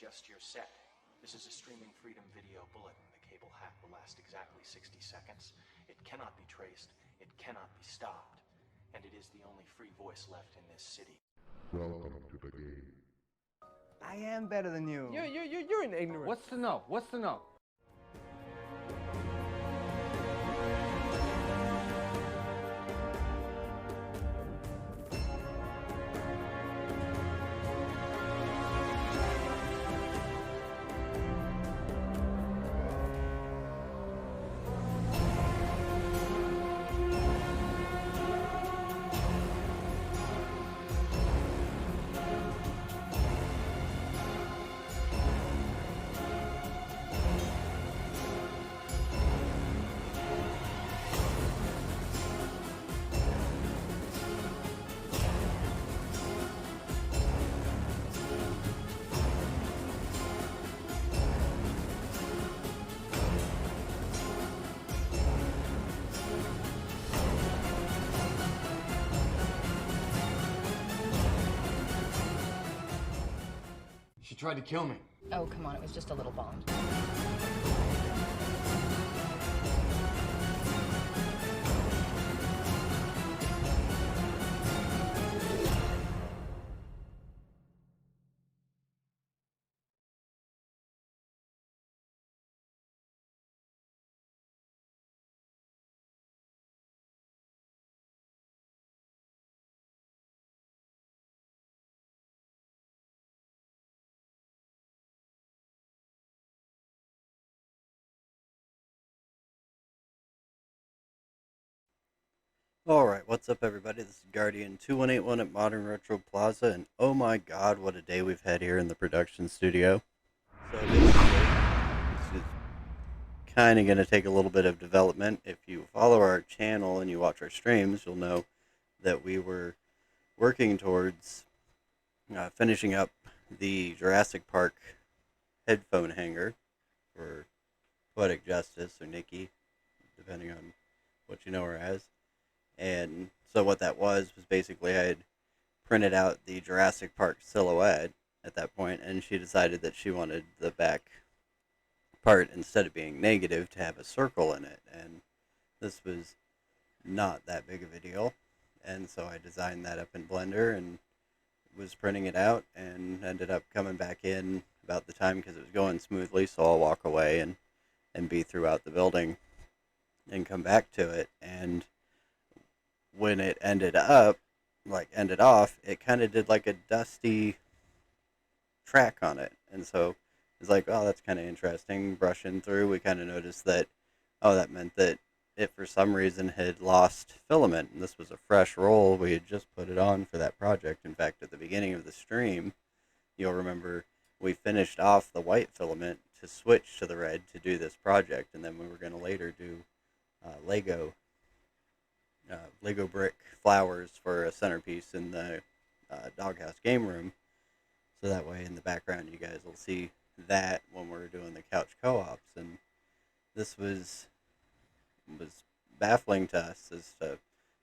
just your set. This is a streaming freedom video bulletin. The cable hack will last exactly 60 seconds. It cannot be traced, it cannot be stopped, and it is the only free voice left in this city. Welcome to the game. I am better than you. You're an ignorant. What's to know? What's to know? She tried to kill me. Oh, come on, it was just a little bomb. Alright, what's up everybody? This is Guardian 2181 at Modern Retro Plaza, and oh my god, what a day we've had here in the production studio. So basically, this is kind of going to take a little bit of development. If you follow our channel and you watch our streams, you'll know that we were working towards finishing up the Jurassic Park headphone hanger for Poetic Justice, or Nikki, depending on what you know her as. And so what that was basically I had printed out the Jurassic Park silhouette at that point, and she decided that she wanted the back part, instead of being negative, to have a circle in it. And this was not that big of a deal. And so I designed that up in Blender and was printing it out, and ended up coming back in about the time because it was going smoothly, so I'll walk away and be throughout the building and come back to it. And when it ended off, it kind of did like a dusty track on it. And so it's like, oh, that's kind of interesting. Brushing through, we kind of noticed that, oh, that meant that it for some reason had lost filament. And this was a fresh roll. We had just put it on for that project. In fact, at the beginning of the stream, you'll remember we finished off the white filament to switch to the red to do this project. And then we were going to later do Lego brick flowers for a centerpiece in the doghouse game room. So that way in the background you guys will see that when we're doing the couch co-ops. And this was baffling to us as to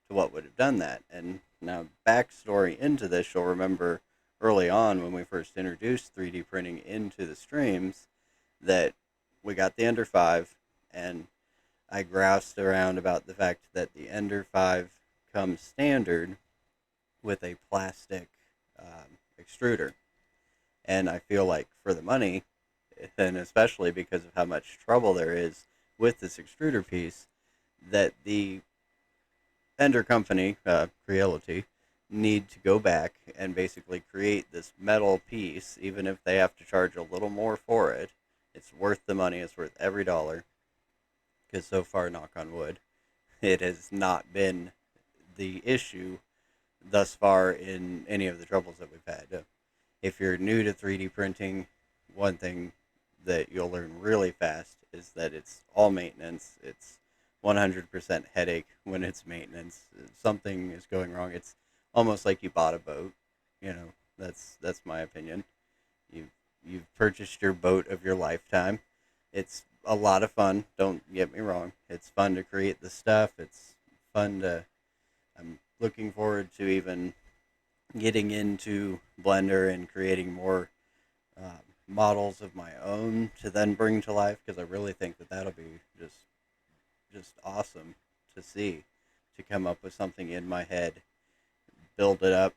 what would have done that. And now backstory into this, you'll remember early on when we first introduced 3D printing into the streams that we got the Ender 5, and I groused around about the fact that the Ender 5 comes standard with a plastic extruder. And I feel like for the money, and especially because of how much trouble there is with this extruder piece, that the Ender company, Creality, need to go back and basically create this metal piece, even if they have to charge a little more for it. It's worth the money, it's worth every dollar. Because so far, knock on wood, it has not been the issue thus far in any of the troubles that we've had. If you're new to 3D printing, one thing that you'll learn really fast is that it's all maintenance. It's 100% headache when it's maintenance. If something is going wrong, it's almost like you bought a boat. You know, that's my opinion. You've purchased your boat of your lifetime. It's a lot of fun, don't get me wrong. It's fun to create the stuff. It's fun to... I'm looking forward to even getting into Blender and creating more models of my own to then bring to life, because I really think that that'll be just awesome to see, to come up with something in my head, build it up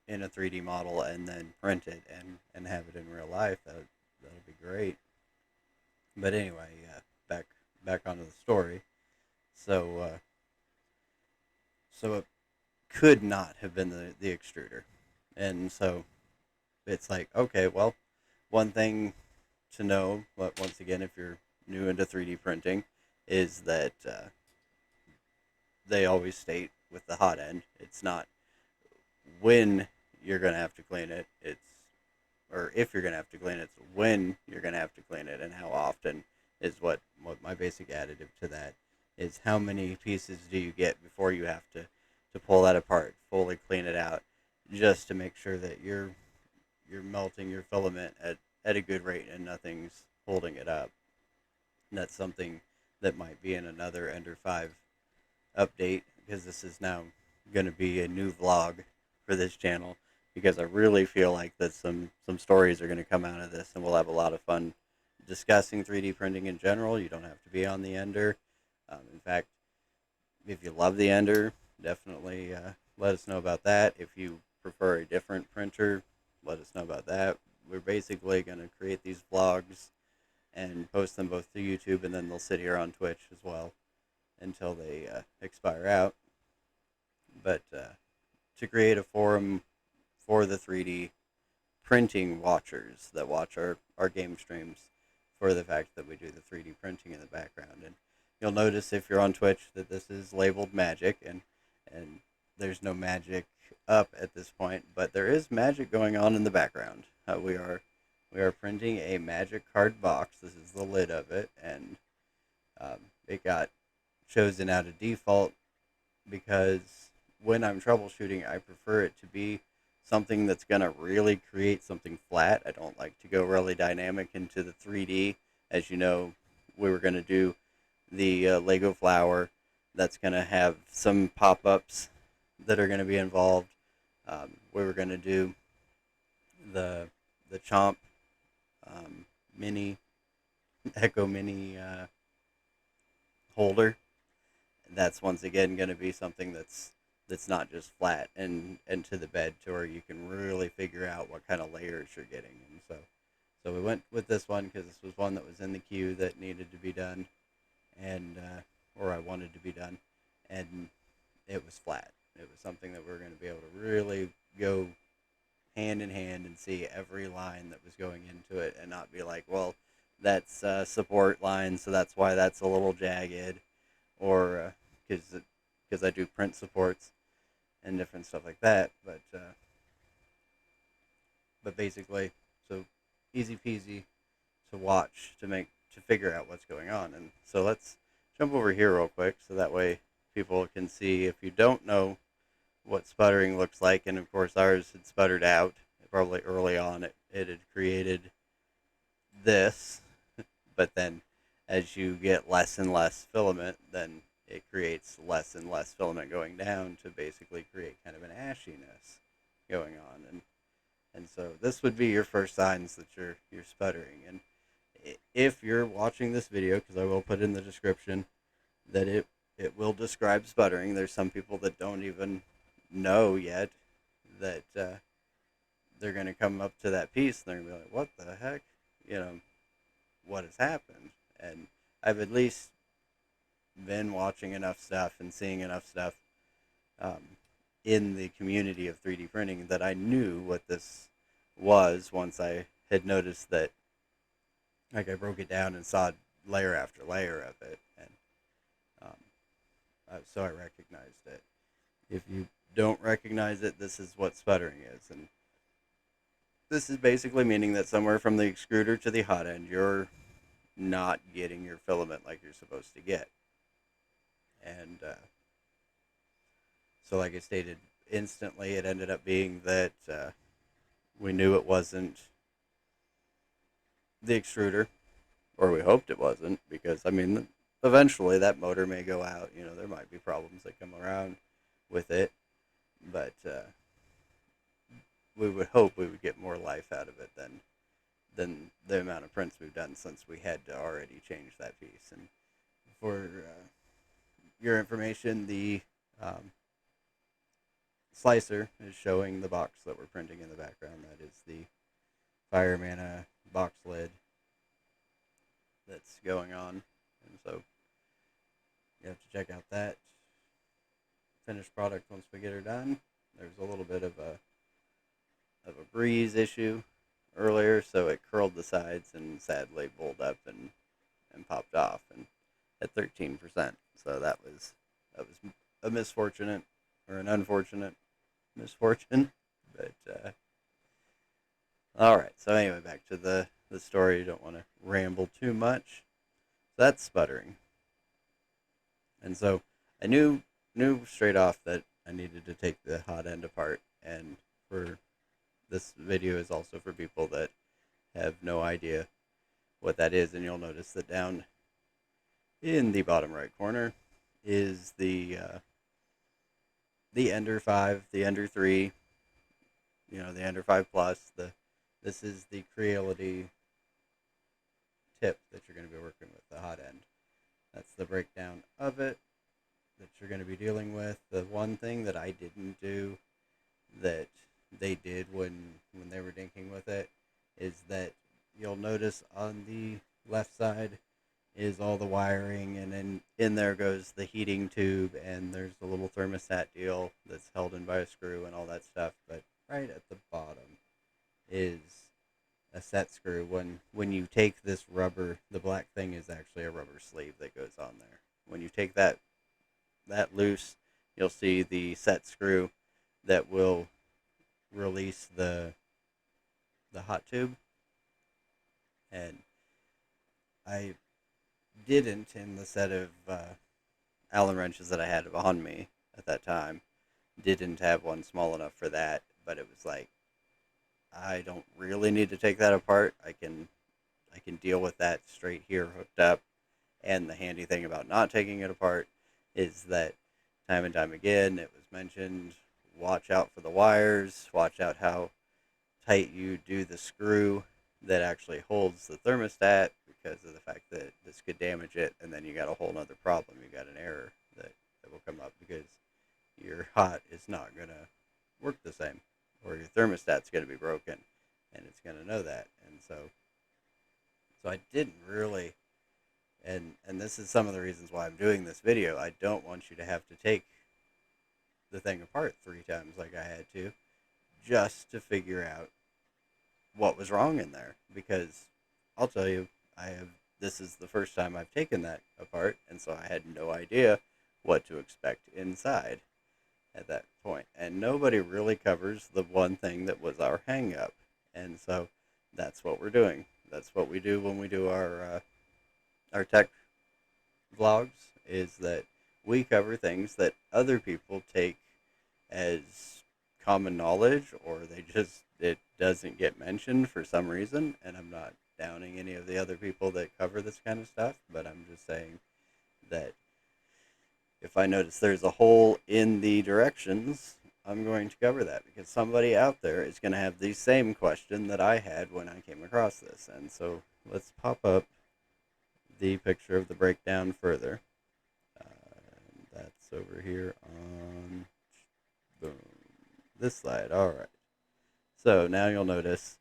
in a 3D model, and then print it and have it in real life. That'll be great. But anyway, back onto the story. So so it could not have been the extruder, and so it's like, okay, well, one thing to know, but once again, if you're new into 3D printing, is that they always state with the hot end, it's not when you're gonna have to clean it. It's or if you're gonna have to clean it, it's when you're gonna have to clean it, and how often is what my basic additive to that is. How many pieces do you get before you have to pull that apart, fully clean it out, just to make sure that you're melting your filament at a good rate and nothing's holding it up. And that's something that might be in another Ender 5 update, because this is now going to be a new vlog for this channel, because I really feel like that some stories are going to come out of this, and we'll have a lot of fun discussing 3D printing in general. You don't have to be on the Ender. In fact, if you love the Ender, definitely let us know about that. If you prefer a different printer, let us know about that. We're basically going to create these vlogs and post them both to YouTube, and then they'll sit here on Twitch as well until they expire out. But to create a forum for the 3D printing watchers that watch our game streams, for the fact that we do the 3D printing in the background. And you'll notice if you're on Twitch that this is labeled magic, and there's no magic up at this point, but there is magic going on in the background. We are printing a magic card box. This is the lid of it, and it got chosen out of default because when I'm troubleshooting, I prefer it to be something that's going to really create something flat. I don't like to go really dynamic into the 3D. As you know, we were going to do the Lego flower. That's going to have some pop-ups that are going to be involved. We were going to do the Chomp mini Echo Mini holder. That's once again going to be something that's not just flat and to the bed, to where you can really figure out what kind of layers you're getting. And so we went with this one because this was one that was in the queue that needed to be done, and or I wanted to be done, and it was flat. It was something that we were going to be able to really go hand in hand and see every line that was going into it, and not be like, well, that's support line, so that's why that's a little jagged, or because I do print supports and different stuff like that. But basically, so easy peasy to watch, to figure out what's going on. And so let's jump over here real quick, so that way people can see. If you don't know what sputtering looks like, and of course ours had sputtered out probably early on, it had created this, but then as you get less and less filament, then it creates less and less filament going down to basically create kind of an ashiness going on. And so this would be your first signs that you're sputtering. And if you're watching this video, because I will put in the description that it will describe sputtering. There's some people that don't even know yet that they're going to come up to that piece and they're going to be like, what the heck? What has happened? And I've at least been watching enough stuff and seeing enough stuff in the community of 3D printing that I knew what this was once I had noticed that, like, I broke it down and saw layer after layer of it, and so I recognized it. If you don't recognize it, this is what sputtering is. And this is basically meaning that somewhere from the extruder to the hot end, you're not getting your filament like you're supposed to get. And so like I stated, instantly it ended up being that we knew it wasn't the extruder, or we hoped it wasn't, because, I mean, eventually that motor may go out. There might be problems that come around with it, but we would hope we would get more life out of it than the amount of prints we've done since we had to already change that piece. And for your information, the slicer is showing the box that we're printing in the background. That is the Fire Mana box lid that's going on. And so you have to check out that finished product once we get her done. There's a little bit of a breeze issue earlier, so it curled the sides and sadly pulled up and popped off, and at 13%. So that was a misfortunate, or an unfortunate misfortune. But all right. So anyway, back to the story. You don't want to ramble too much. So that's sputtering. And so I knew straight off that I needed to take the hot end apart, and for this video is also for people that have no idea what that is. And you'll notice that down in the bottom right corner is the Ender 5, the Ender 3, the Ender 5 Plus. This is the Creality tip that you're going to be working with, the hot end. That's the breakdown of it that you're going to be dealing with. The one thing that I didn't do that they did when they were dinking with it is that you'll notice on the left side is all the wiring, and then in there goes the heating tube, and there's the little thermostat deal that's held in by a screw and all that stuff. But right at the bottom is a set screw. When you take this rubber, the black thing is actually a rubber sleeve that goes on there. When you take that loose, you'll see the set screw that will release the hot tube. And I didn't, in the set of Allen wrenches that I had on me at that time, didn't have one small enough for that. But it was like, I don't really need to take that apart. I can deal with that straight here hooked up. And the handy thing about not taking it apart is that time and time again it was mentioned, watch out for the wires, watch out how tight you do the screw that actually holds the thermostat, because of the fact that this could damage it, and then you got a whole other problem. You got an error that will come up because your hot is not going to work the same, or your thermostat's going to be broken, and it's going to know that. And so I didn't really, and this is some of the reasons why I'm doing this video. I don't want you to have to take the thing apart 3 times like I had to, just to figure out what was wrong in there. Because I'll tell you, this is the first time I've taken that apart, and so I had no idea what to expect inside at that point. And nobody really covers the one thing that was our hang up. And so that's what we're doing. That's what we do when we do our tech vlogs, is that we cover things that other people take as common knowledge, or it doesn't get mentioned for some reason. And I'm not downing any of the other people that cover this kind of stuff, but I'm just saying that if I notice there's a hole in the directions, I'm going to cover that, because somebody out there is going to have the same question that I had when I came across this. And so let's pop up the picture of the breakdown further. That's over here on this slide. All right. So now you'll notice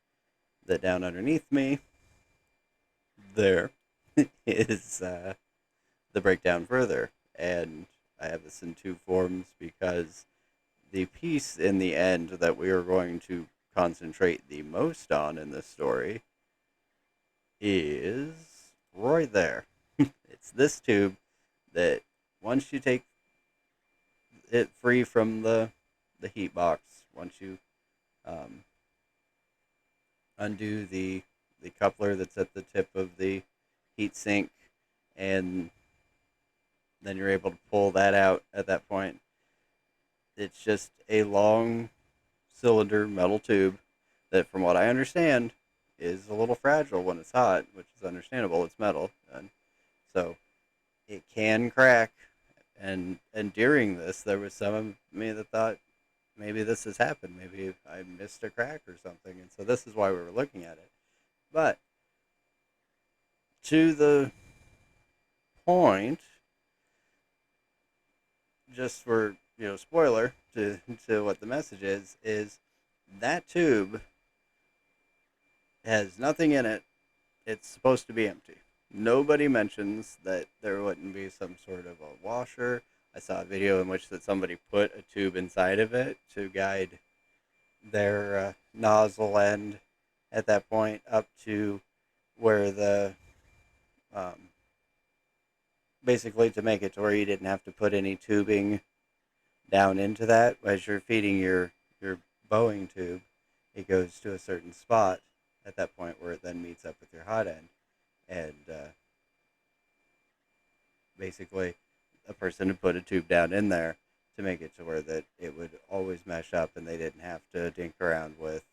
that down underneath me, there is the breakdown further. And I have this in 2 forms because the piece in the end that we are going to concentrate the most on in this story is right there. It's this tube that once you take it free from the heat box, once you undo the coupler that's at the tip of the heat sink, and then you're able to pull that out at that point. It's just a long cylinder metal tube that, from what I understand, is a little fragile when it's hot, which is understandable. It's metal, and so it can crack. And during this, there was some of me that thought maybe this has happened. Maybe I missed a crack or something. And so this is why we were looking at it. But to the point, just for spoiler to what the message is that tube has nothing in it. It's supposed to be empty. Nobody mentions that there wouldn't be some sort of a washer. I saw a video in which that somebody put a tube inside of it to guide their nozzle end at that point up to where the basically to make it to where you didn't have to put any tubing down into that. As you're feeding your Boeing tube, it goes to a certain spot at that point where it then meets up with your hot end, and basically a person had put a tube down in there to make it to where that it would always mesh up, and they didn't have to dink around with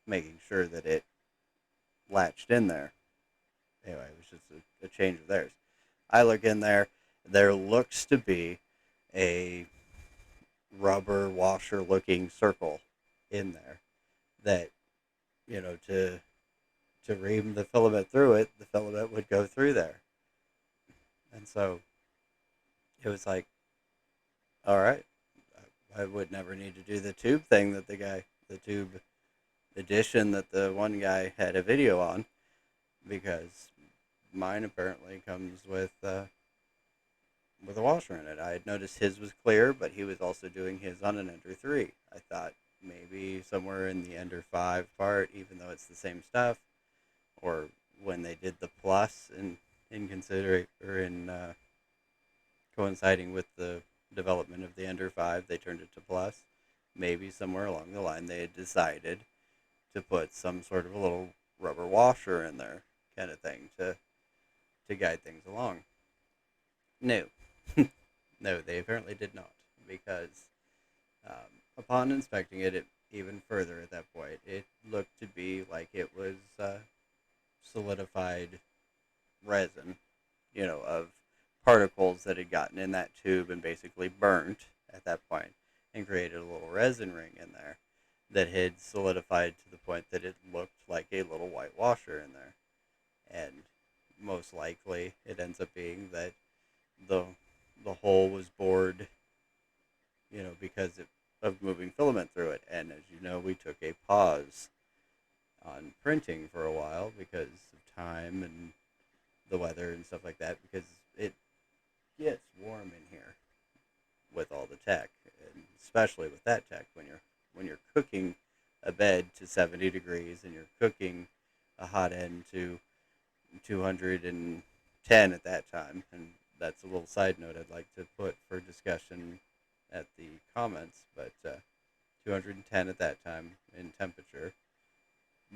making sure that it latched in there. Anyway, it was just a change of theirs. I look in there. There looks to be a rubber washer looking circle in there that, to ream the filament through it, the filament would go through there. And so it was like, all right, I would never need to do the tube thing that the tube addition that the one guy had a video on, because mine apparently comes with a washer in it. I had noticed his was clear, but he was also doing his on an Ender 3. I thought maybe somewhere in the Ender 5 part, even though it's the same stuff, or when they did the plus in considering or in coinciding with the development of the Ender 5, they turned it to plus. Maybe somewhere along the line they had decided to put some sort of a little rubber washer in there, kind of thing, to guide things along. No. No, they apparently did not, because upon inspecting it even further at that point, it looked to be like it was solidified resin, of particles that had gotten in that tube and basically burnt at that point and created a little resin ring in there that had solidified to the point that it looked like a little white washer in there. And most likely it ends up being that the hole was bored, because of moving filament through it. And as you know, we took a pause on printing for a while because of time and the weather and stuff like that, because it gets warm in here with all the tech, and especially with that tech when you're cooking a bed to 70 degrees and you're cooking a hot end to 210 at that time. And that's a little side note I'd like to put for discussion at the comments, but 210 at that time in temperature,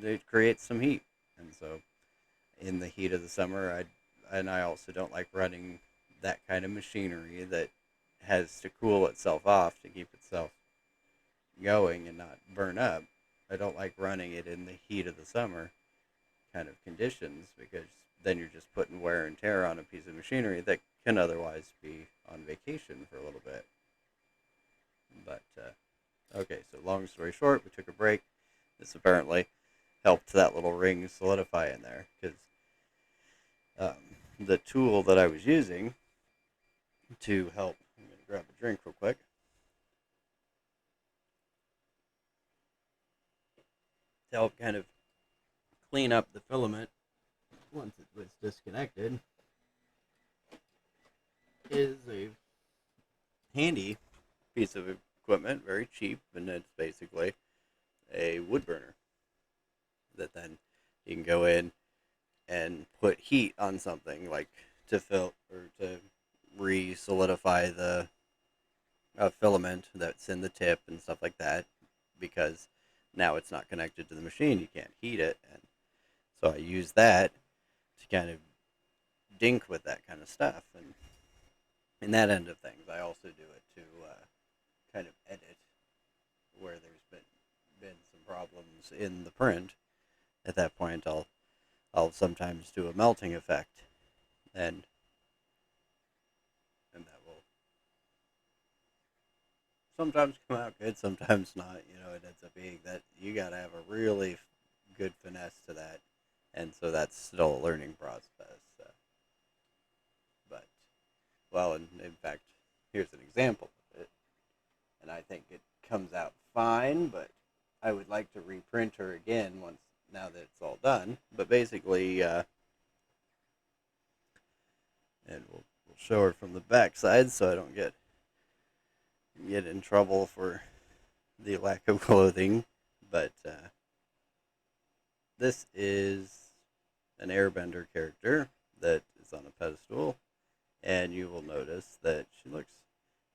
it creates some heat. And so in the heat of the summer, I also don't like running that kind of machinery that has to cool itself off to keep itself going and not burn up. I don't like running it in the heat of the summer kind of conditions, because then you're just putting wear and tear on a piece of machinery that can otherwise be on vacation for a little bit. But, okay, so long story short, we took a break. This apparently helped that little ring solidify in there, because the tool that I was using to help, I'm going to grab a drink real quick, to help kind of clean up the filament once it was disconnected, is a handy piece of equipment, very cheap, and it's basically a wood burner that then you can go in and put heat on something, like to fill or to re-solidify the filament that's in the tip and stuff like that, because now it's not connected to the machine, you can't heat it. And so I use that to kind of dink with that kind of stuff. And in that end of things, I also do it to kind of edit where there's been some problems in the print. At that point, I'll sometimes do a melting effect, and that will sometimes come out good, sometimes not. You know, it ends up being that you got to have a really good finesse to that, and so that's still a learning process. But well, in fact, here's an example of it, and I think it comes out fine. But I would like to reprint her again once now that it's all done. But basically, and we'll show her from the back side so I don't get in trouble for the lack of clothing. But this is an airbender character that is on a pedestal, and you will notice that she looks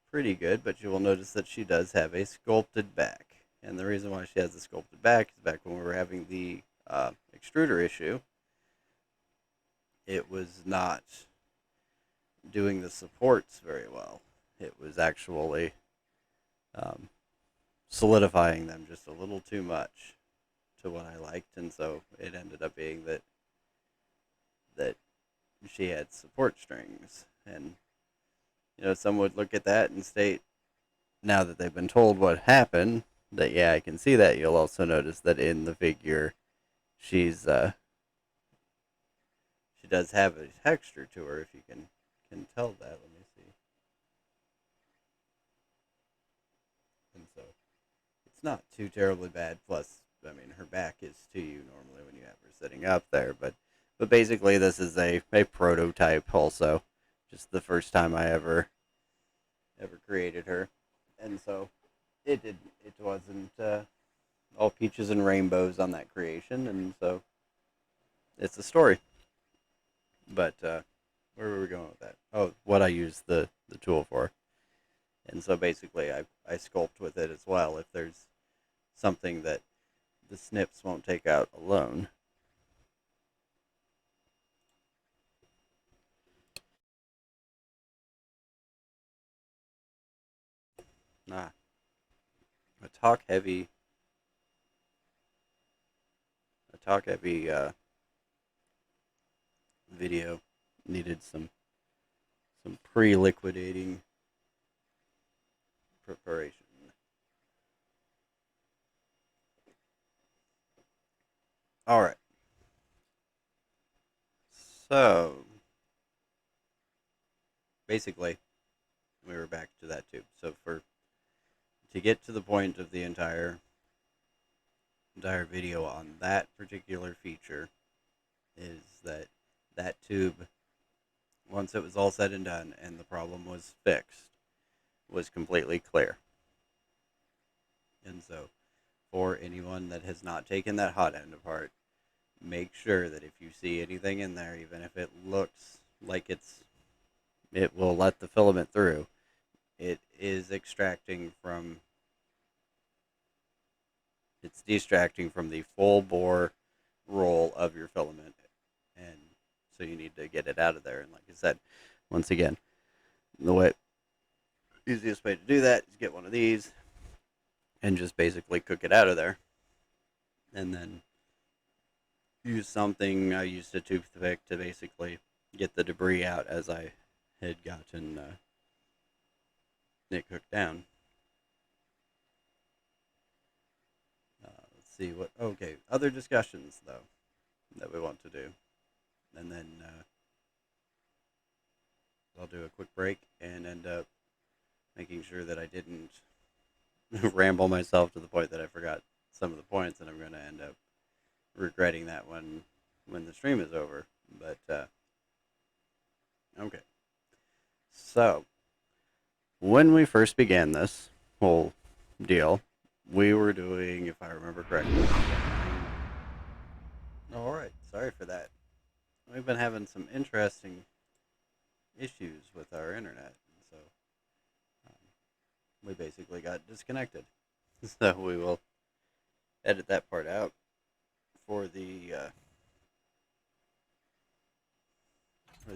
pretty good, but you will notice that she does have a sculpted back. And the reason why she has a sculpted back is back when we were having the extruder issue, it was not doing the supports very well. It was actually solidifying them just a little too much to what I liked, and so it ended up being that she had support strings. And you know, some would look at that and state, now that they've been told what happened, that yeah, I can see that. You'll also notice that in the figure, she does have a texture to her, if you can tell that. Let me see. And so it's not too terribly bad. Plus, I mean, her back is to you normally when you have her sitting up there. But basically, this is a prototype also. Just the first time I ever created her. And so it wasn't all peaches and rainbows on that creation. And so it's a story. But where were we going with that? Oh, what I use the tool for. And so basically I sculpt with it as well if there's something that the snips won't take out alone. A talk heavy video needed some pre-liquidating preparation. All right. So basically, we were back to that tube. So to get to the point of the entire video on that particular feature is that tube, once it was all said and done and the problem was fixed, was completely clear. And so for anyone that has not taken that hot end apart, make sure that if you see anything in there, even if it looks like it will let the filament through, it is extracting from, it's distracting from the full bore roll of your filament. And so you need to get it out of there. And like I said, once again, the easiest way to do that is get one of these and just basically cook it out of there. And then use something, I used a toothpick to basically get the debris out as I had gotten it cooked down. Let's see what, okay, other discussions though that we want to do. And then I'll do a quick break and end up making sure that I didn't ramble myself to the point that I forgot some of the points, and I'm going to end up regretting that when the stream is over. But okay. So when we first began this whole deal, we were doing, if I remember correctly. All right, sorry for that. We've been having some interesting issues with our internet, so we basically got disconnected. So we will edit that part out for the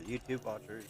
YouTube watchers.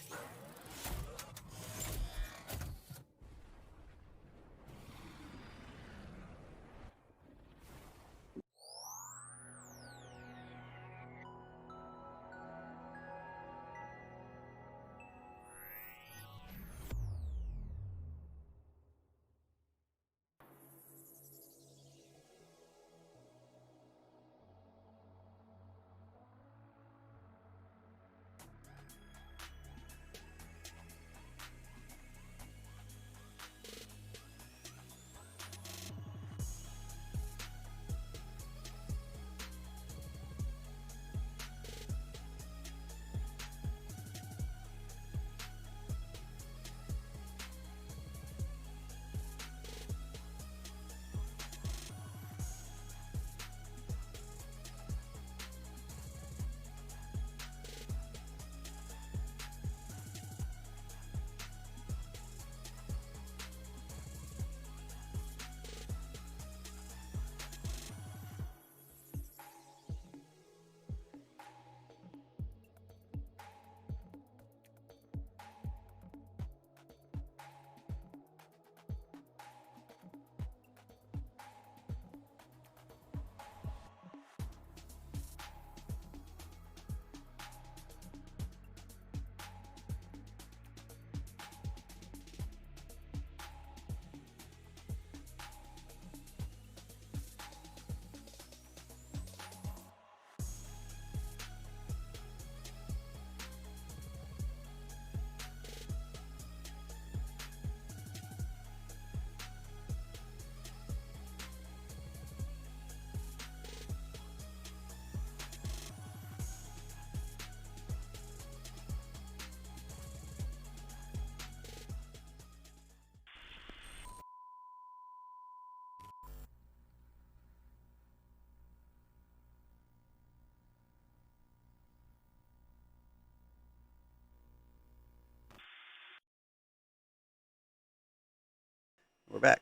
we're back.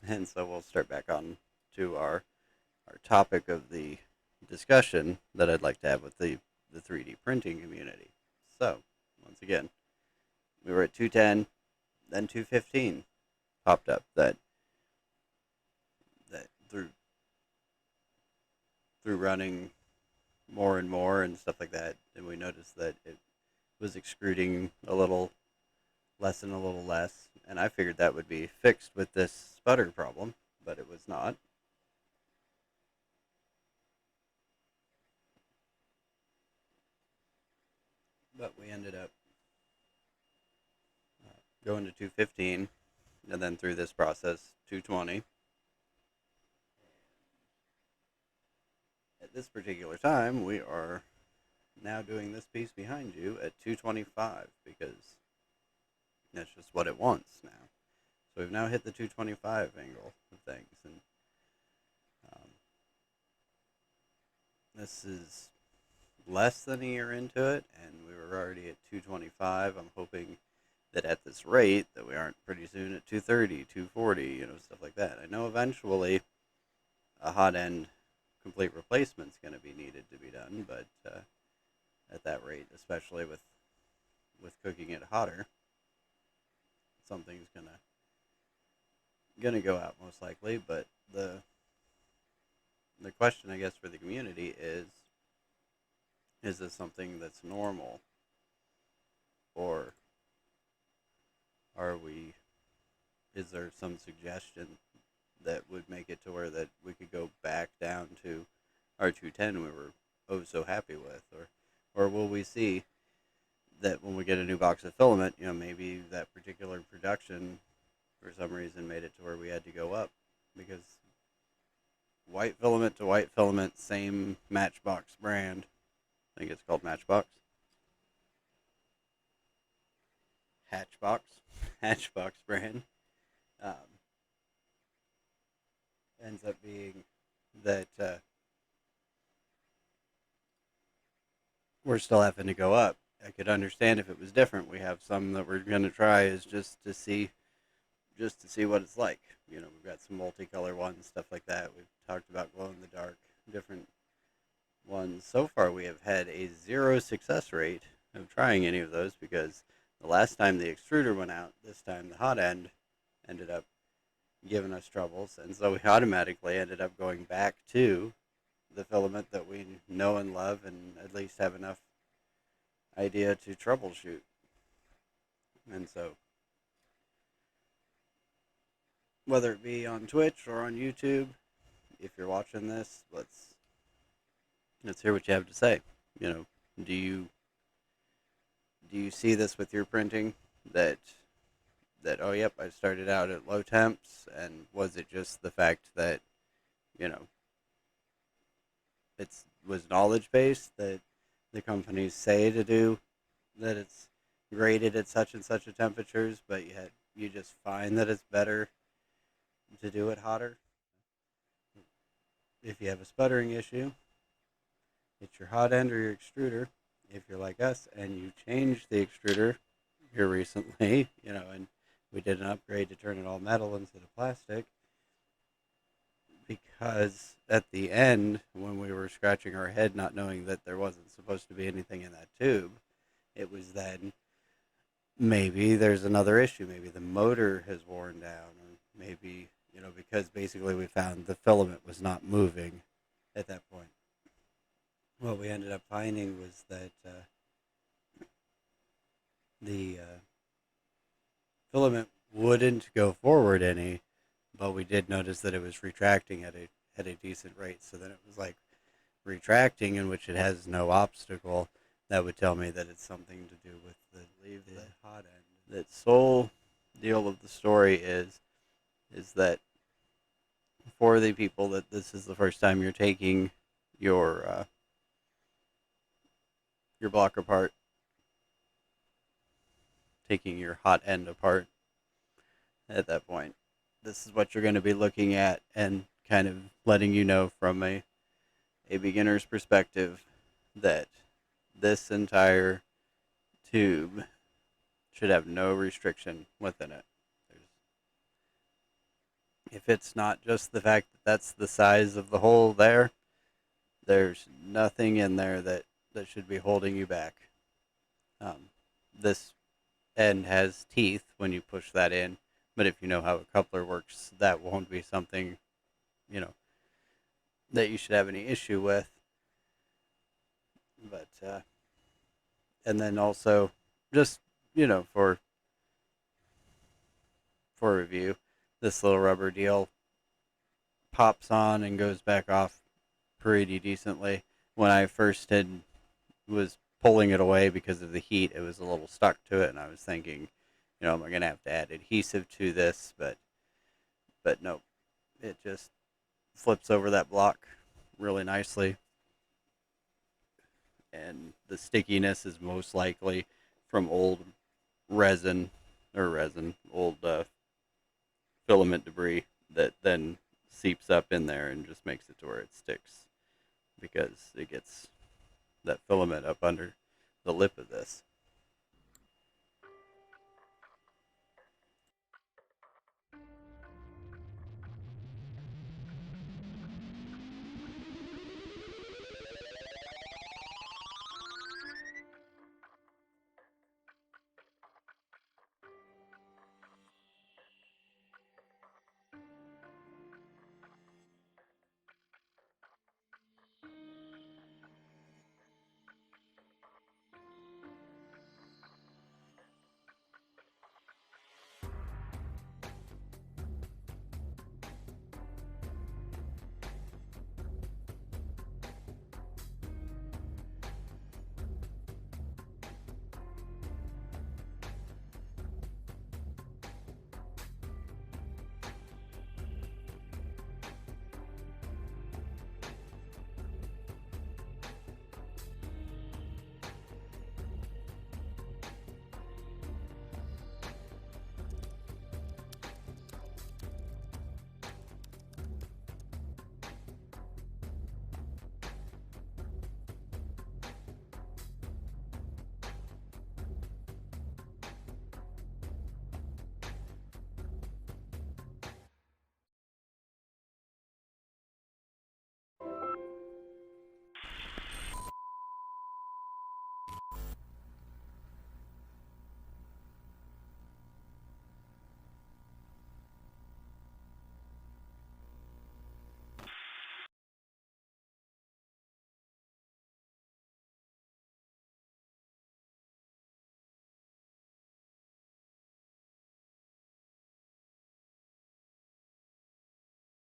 And so we'll start back on to our topic of the discussion that I'd like to have with the 3D printing community. So, once again, we were at 210, then 215 popped up that through running more and more and stuff like that, and we noticed that it was extruding a little less and a little less, and I figured that would be fixed with this sputter problem, but it was not. But we ended up going to 215, and then through this process, 220. At this particular time, we are now doing this piece behind you at 225 because that's just what it wants now. So we've now hit the 225 angle of things, and this is less than a year into it, and we were already at 225. I'm hoping that at this rate that we aren't pretty soon at 230, 240, stuff like that. I know eventually a hot end complete replacement is going to be needed to be done, but at that rate, especially with cooking it hotter, something's gonna go out most likely. But the question, I guess, for the community is this something that's normal, or is there some suggestion that would make it to where that we could go back down to our 210 we were so happy with, or will we see that when we get a new box of filament, maybe that particular production for some reason made it to where we had to go up, because white filament to white filament, same Matchbox brand. I think it's called Matchbox. Hatchbox brand. Ends up being that we're still having to go up. I could understand if it was different. We have some that we're going to try is just to see what it's like. We've got some multicolor ones, stuff like that. We've talked about glow in the dark, different ones. So far, we have had a 0 success rate of trying any of those, because the last time the extruder went out, this time the hot end ended up giving us troubles, and so we automatically ended up going back to the filament that we know and love and at least have enough idea to troubleshoot. And so whether it be on Twitch or on YouTube, if you're watching this, let's hear what you have to say. Do you see this with your printing, that oh yep, I started out at low temps, and was it just the fact that it was knowledge based, that the companies say to do, that it's graded at such and such a temperatures, but you just find that it's better to do it hotter? If you have a sputtering issue, it's your hot end or your extruder. If you're like us and you changed the extruder here recently, and we did an upgrade to turn it all metal instead of plastic, because at the end, when we were scratching our head not knowing that there wasn't supposed to be anything in that tube, it was then maybe there's another issue. Maybe the motor has worn down, or maybe, because basically we found the filament was not moving at that point. What we ended up finding was that the filament wouldn't go forward any, but we did notice that it was retracting at a decent rate. So then it was like retracting, in which it has no obstacle. That would tell me that it's something to do with the hot end. The sole deal of the story is that for the people that this is the first time you're taking your block apart, taking your hot end apart, at that point, this is what you're going to be looking at, and kind of letting you know from a beginner's perspective that this entire tube should have no restriction within it. if it's not just the fact that that's the size of the hole there, there's nothing in there that should be holding you back. This end has teeth when you push that in, but if you know how a coupler works, that won't be something, you know, that you should have any issue with. But and then also, just, you know, for review, this little rubber deal pops on and goes back off pretty decently. When I first was pulling it away because of the heat, it was a little stuck to it, and I was thinking, you know, am I gonna have to add adhesive to this? But no, it just flips over that block really nicely, and the stickiness is most likely from old old filament debris that then seeps up in there and just makes it to where it sticks, because it gets that filament up under the lip of this.